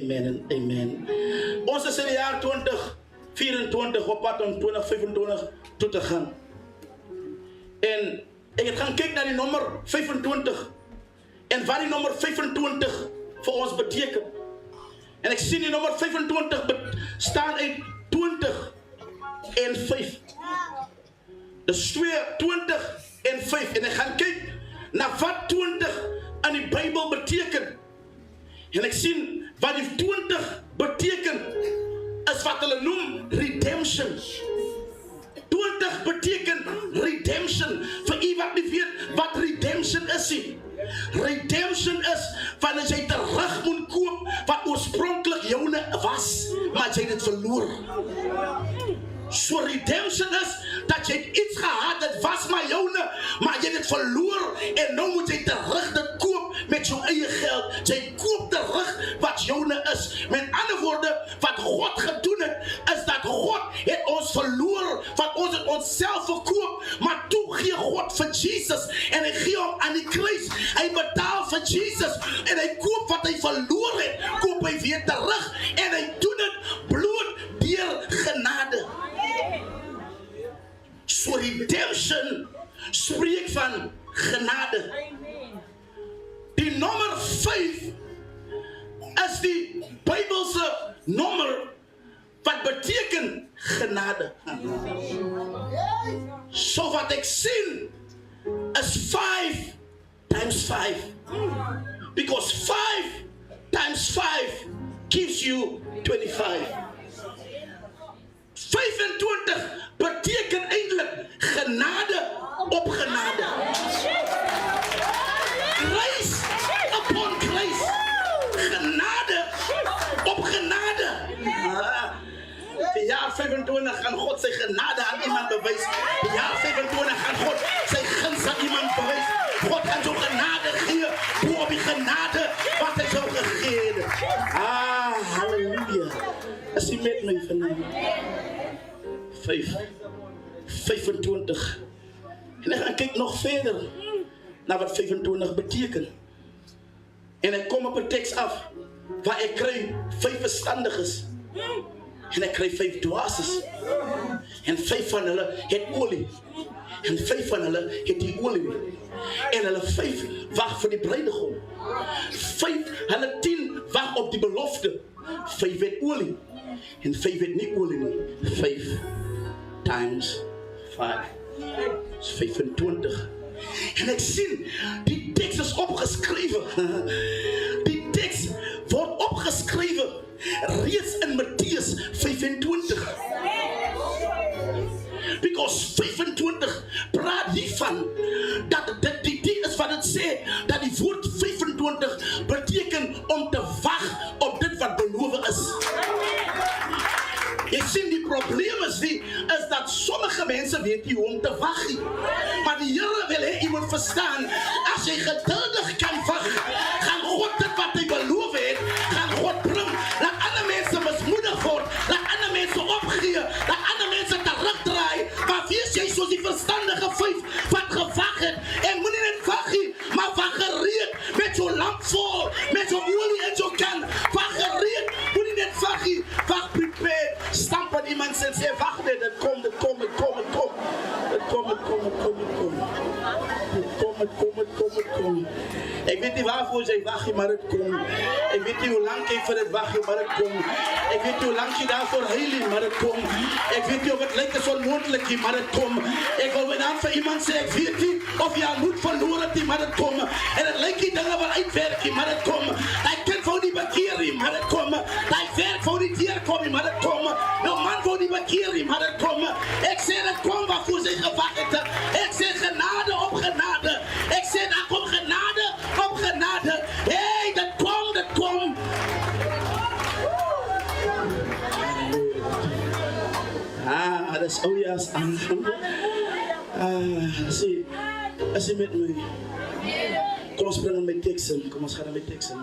Amen en amen. Ons is in die jaar 2024 op pad om 2025 toe te gaan. En ek het gaan kyk na die nommer 25 en wat die nommer 25 vir ons beteken. En ek sien die nommer 25 bestaan uit 20 en 5. Dus 20 en 5. En ek gaan kyk na wat 20 in die Bybel beteken. En ek sien wat die 20 beteken is wat hulle noem redemption. 20 beteken redemption. Vir u wat nie weet wat redemption is nie. Redemption is wanneer jy terug moet koop wat oorspronklik joune was, maar jy het verloor. So redemption is dat jy iets gehad het was maar joune, maar jy het verloor en nou moet jy terug dit koop met jou eie geld. Jy koop terug wat joune is. Met ander woorde, wat God gedoen het, is dat God het ons verloor, want ons het onsself verkoop, maar toe gee God vir Jesus en hy gee hom aan die kruis. Hy betaal vir Jesus en hy koop wat hy verloor het, koop hy weer terug en hy doen het bloot deur genade. So redemption spreek van genade. Die nommer 5 is die Bybelse nommer wat beteken genade. So wat ek sien is 5 times 5. Because 5 times 5 gives you 25. 25 beteken eintlik genade op genade. Grace upon grace. Genade op genade. Die jaar 25 gaan God sy genade aan iemand bewys. Die jaar 25 gaan God sy guns aan iemand bewys. God gaan jou genade gee, bo op die genade wat hy jou gegee het. Halleluja. Is jy met my vanavond? 25. En ek gaan kyk nog verder na wat 25 beteken. En ek kom op 'n teks af waar ek kry 5 verstandiges en ek kry 5 dwaases. En 5 van hulle het olie. En 5 van hulle het die olie. En hulle 5 wag vir die bruidegom. 5, hulle 10 wag op die belofte. 5 het olie. En 5 het nie olie nie. 5 times 5 is 25. En ek sien die teks is opgeskrywe. Die teks word opgeskrywe reeds in Matteus 25. Because 25 praat hiervan dat die is wat het sê dat die woord 25 beteken om te wag op dit wat beloof is. Jy sien die probleem is dat sommige mense weet nie hoe om te wag nie. Maar die Here wil hê jy moet verstaan, as jy geduldig kan wag, gaan God dit wat hy beloof het, gaan God bring. Laat ander mense mismoedig word, laat ander mense opgee, laat ander mense terugdraai, maar wees jy soos die verstandige 5 wat gewag het, en moenie net wag nie, maar wag gereed, met jou lamp vol, met jou olie in jou kan, wag gereed, moenie net wag nie, wag prepared. Stamp aan iemand en sê, wacht net, het kom. Ek weet nie waarvoor jy wag nie, maar het kom. Ek weet nie hoe lang jy vir dit wag nie, maar het kom. Ek weet nie hoe lang jy daarvoor huil nie, maar het kom. Ek weet nie of het lyk is onmoontlik nie, maar het kom. Ek wil met aan vir iemand sê, ek weet nie of jy al moed verloor het nie, maar het kom. En het lyk nie dinge wat uitwerk nie, maar het kom. Die kind wou nie bekeer nie, maar het kom. Die werk wou nie deurkom nie, maar het kom. Nou man wou nie bekeer nie, maar het kom. Ek sê dit kom waarvoor sy gewag het. Ek sê genade op genade. Ek sê daar kom genade op genade. Hey, dit kom. Dis oujaars aan. As jy met my. Kom ons bring in my teks in. Kom ons gaan in my teks in.